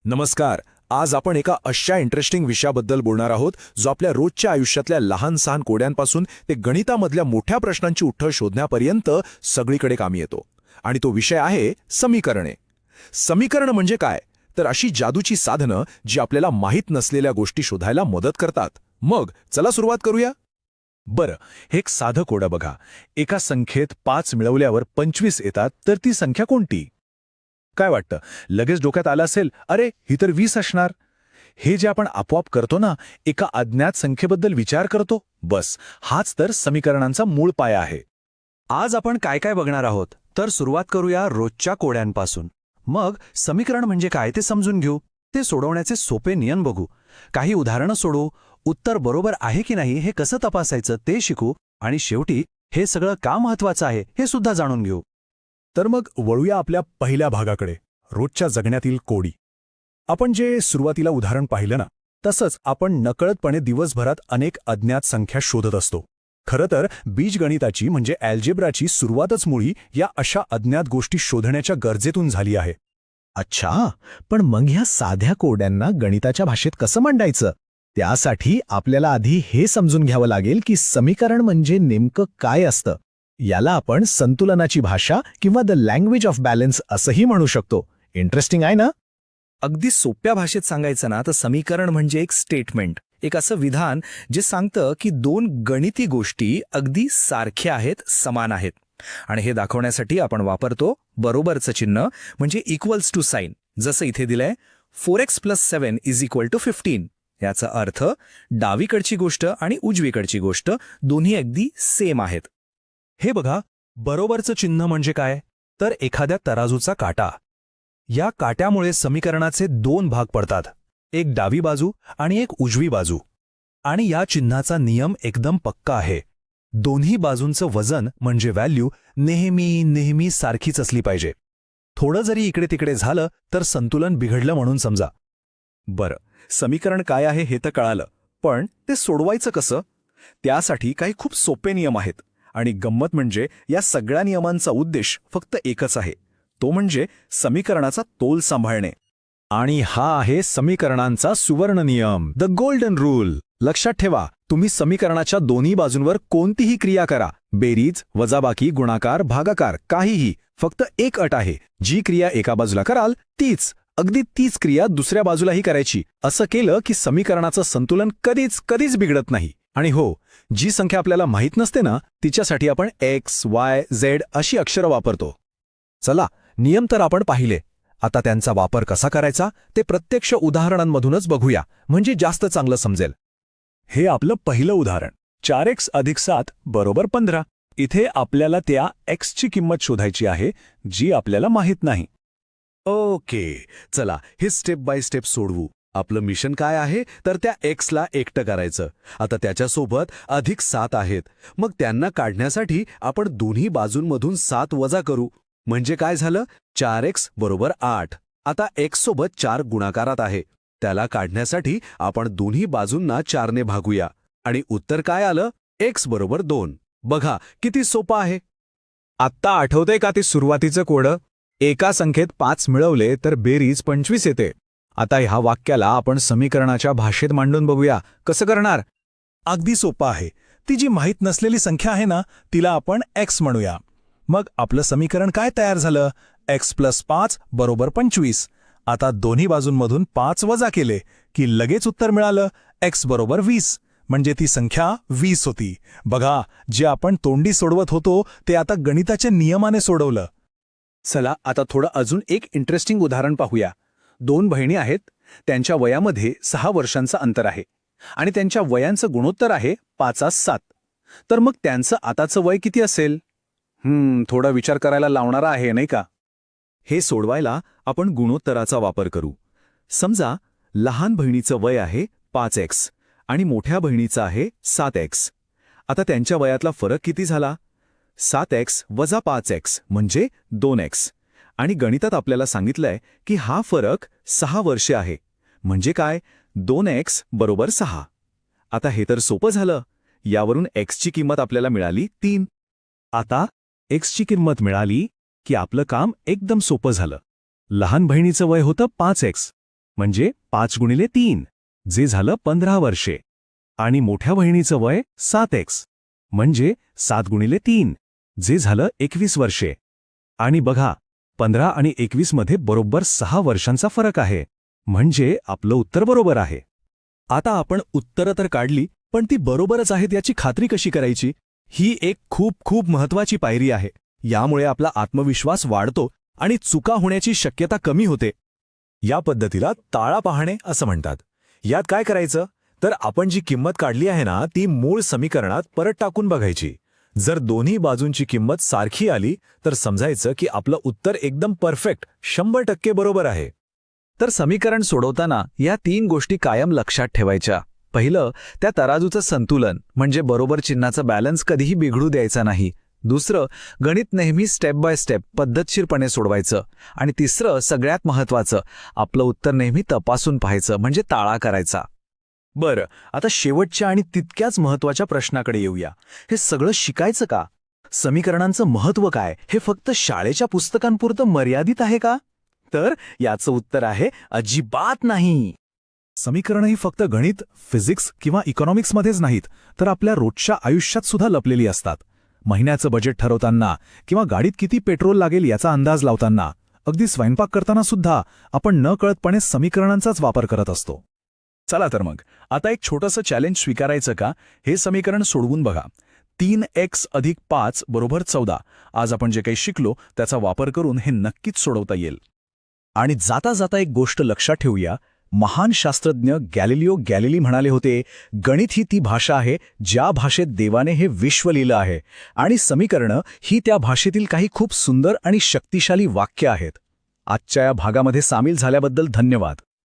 नमस्कार. आज आपण एका अशा इंटरेस्टिंग विषयाबद्दल बोलणार आहोत जो आपल्या रोजच्या आयुष्यातल्या लहान सहान कोड्यांपासून ते गणितामधल्या मोठ्या प्रश्नांची उत्तरं शोधण्यापर्यंत सगळीकडे कामी येतो. आणि तो विषय आहे समीकरणे. समीकरण म्हणजे काय? तर अशी जादूची साधनं जी आपल्याला माहीत नसलेल्या गोष्टी शोधायला मदत करतात. मग चला सुरुवात करूया. बरं, हे एक साधं कोडं बघा. एका संख्येत 5 मिळवल्यावर 25 येतात, तर ती संख्या कोणती? काय वाटतं? लगेच डोक्यात आलं असेल, अरे ही तर 20 असणार. हे जे आपण आपोआप करतो ना, एका अज्ञात संख्येबद्दल विचार करतो, बस हाच तर समीकरणांचा मूळ पाया आहे. आज आपण काय काय बघणार आहोत, तर सुरुवात करूया रोजच्या कोड्यांपासून. मग समीकरण म्हणजे काय ते समजून घेऊ, ते सोडवण्याचे सोपे नियम बघू, काही उदाहरणं सोडवू, उत्तर बरोबर आहे की नाही हे कसं तपासायचं ते शिकू, आणि शेवटी हे सगळं का महत्वाचं आहे हे सुद्धा जाणून घेऊ. तर मग वळूया आपल्या पहिल्या भागाकडे, रोजच्या जगण्यातील कोडी. आपण जे सुरुवातीला उदाहरण पाहिलं ना, तसंच आपण नकळतपणे दिवसभरात अनेक अज्ञात संख्या शोधत असतो. खरं तर बीजगणिताची म्हणजे अल्जेब्राची सुरुवातच मुळी या अशा अज्ञात गोष्टी शोधण्याच्या गरजेतून झाली आहे. अच्छा, पण मग ह्या साध्या कोड्यांना गणिताच्या भाषेत कसं मांडायचं? त्यासाठी आपल्याला आधी हे समजून घ्यावं लागेल की समीकरण म्हणजे नेमकं काय असतं. याला आपण संतुलनाची भाषा किंवा द लँग्वेज ऑफ बॅलन्स असंही म्हणू शकतो. इंटरेस्टिंग आहे ना? अगदी सोप्या भाषेत सांगायचं ना तर समीकरण म्हणजे एक स्टेटमेंट, एक असं विधान जे सांगतं की दोन गणिती गोष्टी अगदी सारख्या आहेत, समान आहेत. आणि हे दाखवण्यासाठी आपण वापरतो बरोबरचं चिन्ह म्हणजे इक्वल्स टू साइन. जसं इथे दिलंय 4x + 7 = 15. याचा अर्थ डावीकडची गोष्ट आणि उजवीकडची गोष्ट दोन्ही अगदी सेम आहेत. हे बघा, बरोबरचं चिन्ह म्हणजे काय? तर एखाद्या तराजूचा काटा. या काट्यामुळे समीकरणाचे 2 भाग पडतात, एक डावी बाजू आणि एक उजवी बाजू. आणि या चिन्हाचा नियम एकदम पक्का आहे. दोन्ही बाजूंचं वजन म्हणजे व्हॅल्यू नेहमी सारखीच असली पाहिजे. थोडं जरी इकडे तिकडे झालं तर संतुलन बिघडलं म्हणून समजा. बरं, समीकरण काय आहे हे तर कळालं, पण ते सोडवायचं कसं? त्यासाठी काही खूप सोपे नियम आहेत. आणि गंमत म्हणजे या सगळ्या नियमांचा उद्देश फक्त एकच आहे, तो म्हणजे समीकरणाचा तोल सांभाळणे. आणि हा आहे समीकरणांचा सुवर्ण नियम, द गोल्डन रूल. लक्षात ठेवा, तुम्ही समीकरणाच्या दोन्ही बाजूंवर कोणतीही क्रिया करा, बेरीज, वजाबाकी, गुणाकार, भागाकार, काहीही. फक्त एक अट आहे, जी क्रिया एका बाजूला कराल अगदी तीच क्रिया दुसऱ्या बाजूलाही करायची. असं केलं की समीकरणाचं संतुलन कधीच बिघडत नाही. आणि हो, जी संख्या आपल्याला माहीत नसते ना, तिच्यासाठी आपण एक्स, वाय, झेड अशी अक्षरं वापरतो. चला, नियम तर आपण पाहिले. आता त्यांचा वापर कसा करायचा ते प्रत्यक्ष उदाहरणांमधूनच बघूया, म्हणजे जास्त चांगलं समजेल. हे आपलं पहिलं उदाहरण, 4x + 7 = 15. इथे आपल्याला त्या एक्सची किंमत शोधायची आहे, जी आपल्याला माहीत नाही. ओके, चला हे स्टेप बाय स्टेप सोडवू. आपलं मिशन काय आहे, तर त्या एक्सला एकटं करायचं. आता त्याच्यासोबत अधिक 7 आहेत, मग त्यांना काढण्यासाठी आपण दोन्ही बाजूंमधून 7 वजा करू. म्हणजे काय झालं? 4x = 8. आता x सोबत 4 गुणाकारात आहे, त्याला काढण्यासाठी आपण दोन्ही बाजूंना 4 ने भागूया. आणि उत्तर काय आलं? x = 2. बघा किती सोपं आहे. आत्ता आठवतंय का ते सुरुवातीचं कोडं? एका संख्येत 5 मिळवले तर बेरीज 25 येते. आता ह्या वाक्याला आपण समीकरणाच्या भाषेत मांडून बघूया. कसं करणार? अगदी सोपं आहे. ती जी माहीत नसलेली संख्या आहे ना, तिला आपण x म्हणूया. मग आपलं समीकरण काय तयार झालं? x + 5 = 25. आता दोन्ही बाजूंमधून 5 वजा केले की लगेच उत्तर मिळालं, x = 20. म्हणजे ती संख्या 20 होती. बघा, जे आपण तोंडी सोडवत होतो ते आता गणिताच्या नियमाने सोडवलं. चला आता थोडं अजून एक इंटरेस्टिंग उदाहरण पाहूया. 2 बहिणी आहेत, त्यांच्या वयामध्ये 6 वर्षांचं अंतर आहे आणि त्यांच्या वयांचं गुणोत्तर आहे 5:7. तर मग त्यांचं आताचं वय किती असेल? थोडा विचार करायला लावणारा आहे, नाही का? हे सोडवायला आपण गुणोत्तराचा वापर करू. समजा लहान बहिणीचं वय आहे 5x आणि मोठ्या बहिणीचं आहे 7x. आता त्यांच्या वयातला फरक किती झाला? 7x - 5x म्हणजे 2x. आणि गणितात आपल्याला सांगितलंय की हा फरक 6 वर्षे आहे. म्हणजे काय? 2x = 6. आता हे तर सोपं झालं. यावरून x ची किंमत आपल्याला मिळाली 3. आता x ची किंमत मिळाली की आपलं काम एकदम सोपं झालं. लहान बहिणीचं वय होतं 5x, म्हणजे 5 गुणिले 3, जे झालं 15 वर्षे. आणि मोठ्या बहिणीचं वय 7x, म्हणजे 7 गुणिले 3, जे झालं 21 वर्षे. आणि बघा, 15 आणि 21 मध्ये बरोबर 6 वर्षांचा फरक आहे, म्हणजे आपलं उत्तर बरोबर आहे. आता आपण उत्तरं तर काढली, पण ती बरोबरच आहेत याची खात्री कशी करायची? ही एक खूप खूप महत्वाची पायरी आहे. यामुळे आपला आत्मविश्वास वाढतो आणि चुका होण्याची शक्यता कमी होते. या पद्धतीला ताळा पाहणे असं म्हणतात. यात काय करायचं तर आपण जी किंमत काढली आहे ना ती मूळ समीकरणात परत टाकून बघायची. जर दोन्ही बाजूंची किंमत सारखी आली तर समजायचं की आपलं उत्तर एकदम परफेक्ट 100% बरोबर आहे. तर समीकरण सोडवताना या 3 गोष्टी कायम लक्षात ठेवायच्या. पहिलं, त्या तराजूचं संतुलन म्हणजे बरोबर चिन्हाचा बॅलन्स कधीही बिघडू द्यायचा नाही. दुसरं, गणित नेहमी स्टेप बाय स्टेप पद्धतशीरपणे सोडवायचं. आणि तिसरं, सगळ्यात महत्त्वाचं, आपलं उत्तर नेहमी तपासून पाहायचं म्हणजे ताळा करायचा. बरं, आता शेवटच्या आणि तितक्याच महत्वाच्या प्रश्नाकडे येऊया. हे सगळं शिकायचं का? समीकरणांचं महत्त्व काय हे फक्त शाळेच्या पुस्तकांपुरतं मर्यादित आहे का? तर याचं उत्तर आहे अजिबात नाही. समीकरणं ही फक्त गणित, फिजिक्स किंवा इकॉनॉमिक्समध्येच नाहीत, तर आपल्या रोजच्या आयुष्यात सुद्धा लपलेली असतात. महिन्याचं बजेट ठरवताना किंवा गाडीत किती पेट्रोल लागेल याचा अंदाज लावताना, अगदी स्वयंपाक करताना सुद्धा आपण नकळतपणे समीकरणांचाच वापर करत असतो. चला तर मग, आता एक छोटंसं चॅलेंज स्वीकारायचं का? हे समीकरण सोडवून बघा. 3x अधिक 5 बरोबर 14. आज आपण जे काही शिकलो त्याचा वापर करून हे नक्कीच सोडवता येईल. आणि जाता जाता एक गोष्ट लक्षात ठेवूया. महान शास्त्रज्ञ गॅलिलिओ गॅलिली म्हणाले होते, गणित ही ती भाषा आहे ज्या भाषेत देवाने हे विश्व लिहिलं आहे. आणि समीकरणं ही त्या भाषेतील काही खूप सुंदर आणि शक्तिशाली वाक्य आहेत. आजच्या या भागामध्ये सामील झाल्याबद्दल धन्यवाद.